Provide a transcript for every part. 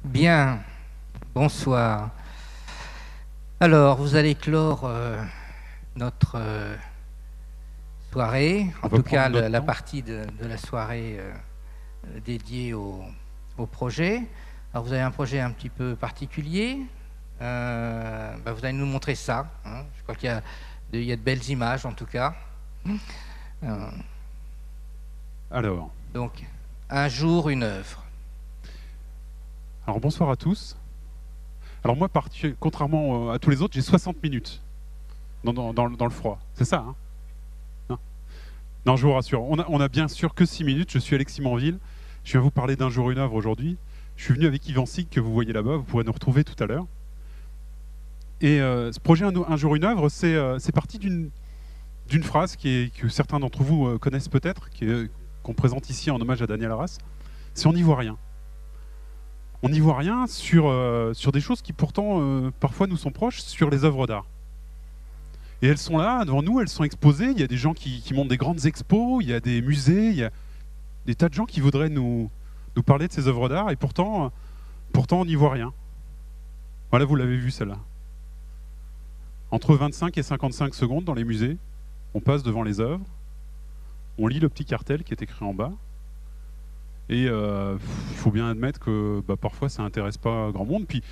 Bien, bonsoir. Alors, vous allez clore notre soirée, en tout cas la partie de la soirée dédiée au projet. Alors, vous avez un projet un petit peu particulier. Vous allez nous montrer ça. Hein. Je crois qu'il y a de belles images, en tout cas. Alors. Donc, un jour, une œuvre. Alors bonsoir à tous. Alors moi, contrairement à tous les autres, j'ai 60 minutes dans le froid. C'est ça, hein? Non, je vous rassure. On a bien sûr que 6 minutes. Je suis Alexis Manville. Je viens vous parler d'un jour, une œuvre aujourd'hui. Je suis venu avec Yvan Sig, que vous voyez là-bas. Vous pourrez nous retrouver tout à l'heure. Et ce projet un jour, une œuvre, c'est parti d'une phrase que certains d'entre vous connaissent peut-être, qu'on présente ici en hommage à Daniel Arras. C'est « on n'y voit rien ». On n'y voit rien sur des choses qui pourtant parfois nous sont proches, sur les œuvres d'art. Et elles sont là, devant nous, elles sont exposées. Il y a des gens qui montent des grandes expos, il y a des musées, il y a des tas de gens qui voudraient nous parler de ces œuvres d'art, et pourtant on n'y voit rien. Voilà, vous l'avez vu celle-là. Entre 25 et 55 secondes dans les musées, on passe devant les œuvres, on lit le petit cartel qui est écrit en bas, et il faut bien admettre que parfois ça n'intéresse pas grand monde. Puis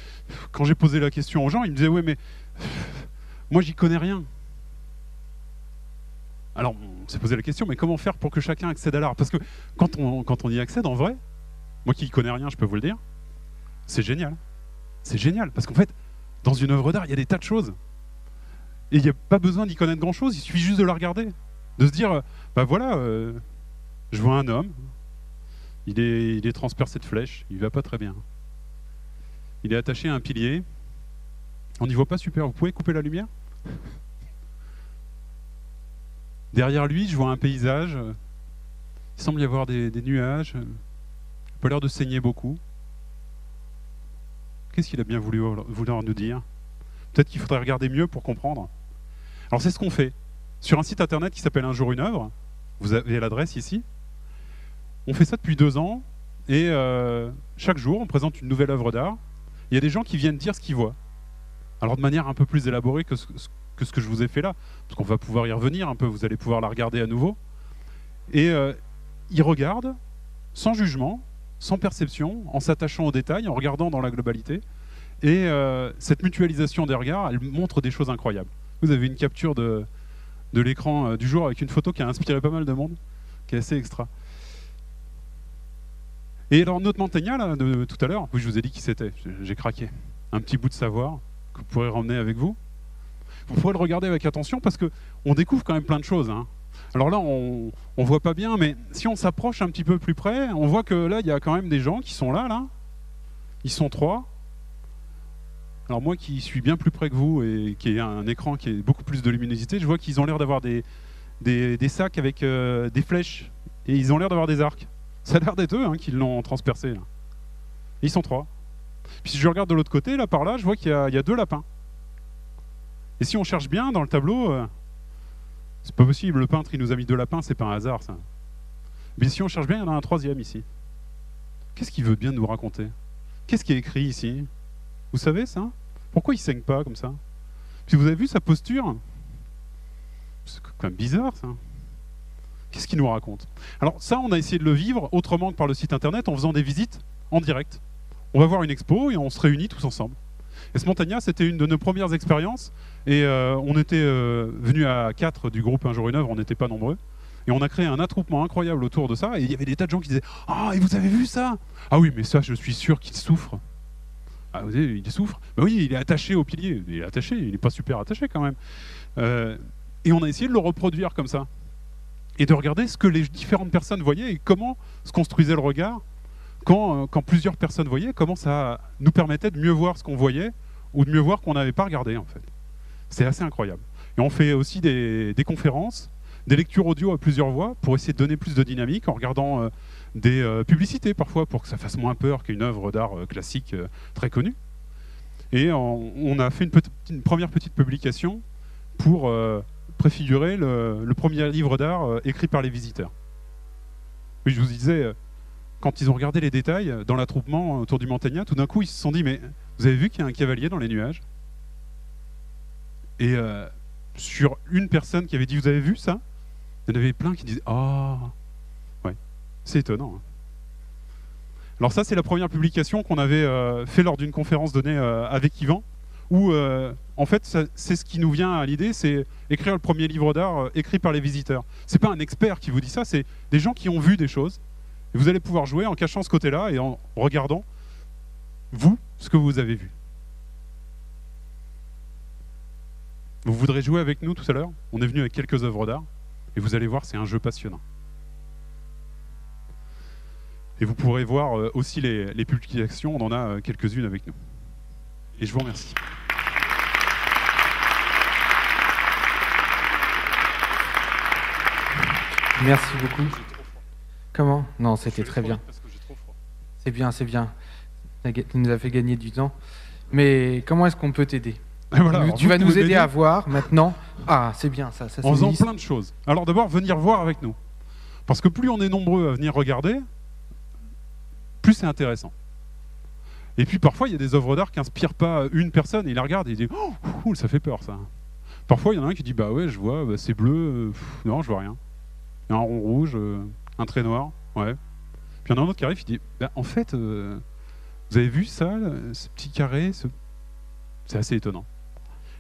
quand j'ai posé la question aux gens, ils me disaient « ouais, mais moi j'y connais rien ». Alors on s'est posé la question, mais comment faire pour que chacun accède à l'art? Parce que quand on y accède, en vrai, moi qui n'y connais rien, je peux vous le dire, c'est génial. C'est génial, parce qu'en fait, dans une œuvre d'art, il y a des tas de choses. Et il n'y a pas besoin d'y connaître grand-chose, il suffit juste de la regarder. De se dire, voilà, je vois un homme, il est transpercé de flèches, il va pas très bien. Il est attaché à un pilier. On n'y voit pas super, vous pouvez couper la lumière? Derrière lui, je vois un paysage. Il semble y avoir des nuages. Il n'a pas l'air de saigner beaucoup. Qu'est-ce qu'il a bien voulu nous dire? Peut-être qu'il faudrait regarder mieux pour comprendre. Alors c'est ce qu'on fait. Sur un site internet qui s'appelle Un jour, une œuvre, vous avez l'adresse ici. On fait ça depuis 2 ans, et chaque jour, on présente une nouvelle œuvre d'art. Il y a des gens qui viennent dire ce qu'ils voient. Alors de manière un peu plus élaborée que ce que je vous ai fait là, parce qu'on va pouvoir y revenir un peu, vous allez pouvoir la regarder à nouveau. Et ils regardent, sans jugement, sans perception, en s'attachant aux détails, en regardant dans la globalité. Et cette mutualisation des regards, elle montre des choses incroyables. Vous avez une capture de l'écran du jour avec une photo qui a inspiré pas mal de monde, qui est assez extra. Et alors notre Mantegna, là, de tout à l'heure, oui, je vous ai dit qui c'était, j'ai craqué. Un petit bout de savoir que vous pourrez ramener avec vous. Vous pourrez le regarder avec attention parce qu'on découvre quand même plein de choses. Hein. Alors là, on voit pas bien, mais si on s'approche un petit peu plus près, on voit que là, il y a quand même des gens qui sont là. Ils sont 3. Alors moi qui suis bien plus près que vous et qui ai un écran qui est beaucoup plus de luminosité, je vois qu'ils ont l'air d'avoir des sacs avec des flèches et ils ont l'air d'avoir des arcs. Ça a l'air d'être eux qui l'ont transpercé. Là. Et ils sont 3. Puis si je regarde de l'autre côté, là par là, je vois qu'il y a 2 lapins. Et si on cherche bien dans le tableau, c'est pas possible, le peintre il nous a mis 2 lapins, c'est pas un hasard ça. Mais si on cherche bien, il y en a un 3e ici. Qu'est-ce qu'il veut bien nous raconter? Qu'est-ce qui est écrit ici? Vous savez ça? Pourquoi il saigne pas comme ça? Puis vous avez vu sa posture? C'est quand même bizarre ça. Qu'est-ce qu'il nous raconte? Alors ça, on a essayé de le vivre autrement que par le site internet, en faisant des visites en direct. On va voir une expo et on se réunit tous ensemble. Et ce Mantegna, c'était une de nos premières expériences. Et on était venus à 4 du groupe Un jour, une œuvre, on n'était pas nombreux. Et on a créé un attroupement incroyable autour de ça. Et il y avait des tas de gens qui disaient « Ah, et vous avez vu ça? Ah oui, mais ça, je suis sûr qu'il souffre. » Ah, vous savez, il souffre? Ben oui, il est attaché au pilier. Il est attaché, il n'est pas super attaché quand même. Et on a essayé de le reproduire comme ça. Et de regarder ce que les différentes personnes voyaient et comment se construisait le regard quand plusieurs personnes voyaient, comment ça nous permettait de mieux voir ce qu'on voyait ou de mieux voir qu'on n'avait pas regardé en fait. C'est assez incroyable. Et on fait aussi des conférences, des lectures audio à plusieurs voix pour essayer de donner plus de dynamique en regardant des publicités parfois pour que ça fasse moins peur qu'une œuvre d'art classique très connue. Et on a fait une première petite publication pour préfigurer le premier livre d'art écrit par les visiteurs. Oui, je vous disais, quand ils ont regardé les détails dans l'attroupement autour du Mantegna, tout d'un coup, ils se sont dit, mais vous avez vu qu'il y a un cavalier dans les nuages? Et sur une personne qui avait dit, vous avez vu ça? Il y en avait plein qui disaient, ah, ouais, c'est étonnant. Hein. Alors ça, c'est la première publication qu'on avait fait lors d'une conférence donnée avec Yvan, où en fait, c'est ce qui nous vient à l'idée, c'est écrire le premier livre d'art écrit par les visiteurs. C'est pas un expert qui vous dit ça, c'est des gens qui ont vu des choses. Et vous allez pouvoir jouer en cachant ce côté-là et en regardant, vous, ce que vous avez vu. Vous voudrez jouer avec nous tout à l'heure? On est venu avec quelques œuvres d'art, et vous allez voir, c'est un jeu passionnant. Et vous pourrez voir aussi les publications, on en a quelques-unes avec nous. Et je vous remercie. Merci beaucoup. Comment? Non, c'était très bien. C'est bien, c'est bien. Tu nous as fait gagner du temps. Mais comment est-ce qu'on peut t'aider? Voilà, tu vas nous aider à voir maintenant. Ah, c'est bien ça. En faisant plein de choses. Alors d'abord, venir voir avec nous. Parce que plus on est nombreux à venir regarder, plus c'est intéressant. Et puis parfois, il y a des œuvres d'art qui n'inspirent pas une personne, et il la regarde et il dit « Oh, ça fait peur ça ». Parfois, il y en a un qui dit « Bah ouais, je vois, bah, c'est bleu, non, je vois rien. Il y a un rond rouge, un trait noir, ouais. » Puis il y en a un autre qui arrive et qui dit bah, « En fait, vous avez vu ça, ce petit carré, c'est assez étonnant. »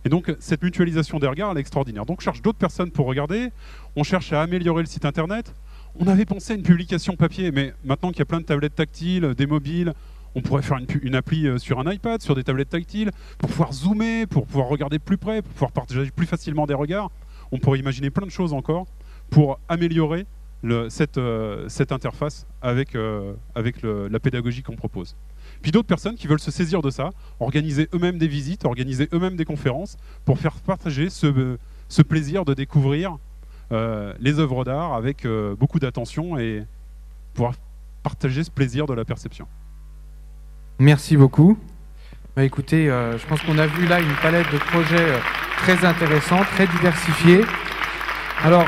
Et donc, cette mutualisation des regards, elle est extraordinaire. Donc, on cherche d'autres personnes pour regarder, on cherche à améliorer le site internet. On avait pensé à une publication papier, mais maintenant qu'il y a plein de tablettes tactiles, des mobiles, on pourrait faire une appli sur un iPad, sur des tablettes tactiles, pour pouvoir zoomer, pour pouvoir regarder plus près, pour pouvoir partager plus facilement des regards. On pourrait imaginer plein de choses encore pour améliorer cette interface avec la pédagogie qu'on propose. Puis d'autres personnes qui veulent se saisir de ça, organiser eux-mêmes des visites, organiser eux-mêmes des conférences, pour faire partager ce plaisir de découvrir les œuvres d'art avec beaucoup d'attention et pouvoir partager ce plaisir de la perception. Merci beaucoup. Bah, écoutez, je pense qu'on a vu là une palette de projets très intéressants, très diversifiés. Alors,